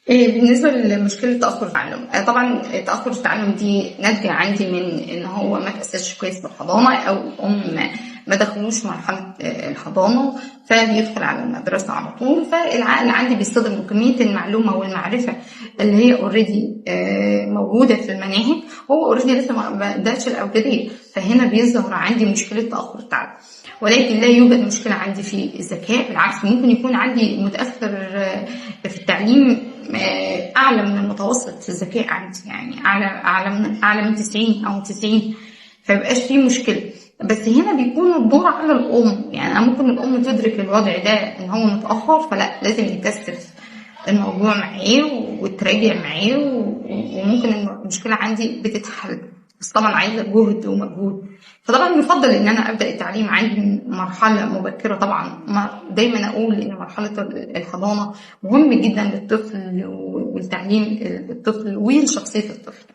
بالنسبة لمشكلة تأخر التعلم، طبعا تأخر التعلم دي ناتجة عندي من إن هو ما تأسسش كويس في الحضانة، أو الأم ما دخلوش مرحلة الحضانة فبيدخل على المدرسة على طول، فالعقل عندي بيصطدم بكمية المعلومة والمعرفة اللي هي اوريدي موجودة في المناهج، هو اوريدي لسه ما بدأش الأبجدية، فهنا بيظهر عندي مشكلة تأخر التعلم. ولكن لا يوجد مشكلة عندي في الذكاء، بالعكس ممكن يكون عندي متأخر في التعليم أعلى من المتوسط في الذكاء عندي، يعني أعلى من 90 أو 90، فمبقاش فيه مشكلة. بس هنا بيكون الدور على الأم، يعني أنا ممكن الأم تدرك الوضع ده إن هو متأخر، فلا لازم يكثف الموضوع معاه وتراجع معاه، وممكن المشكلة عندي بتتحل، بس طبعا عايزة جهد ومجهود. فطبعا يفضل ان انا ابدا التعليم عندي من مرحله مبكره. طبعا دايما اقول ان مرحله الحضانه مهم جدا للطفل، والتعليم الطفل وشخصيه الطفل.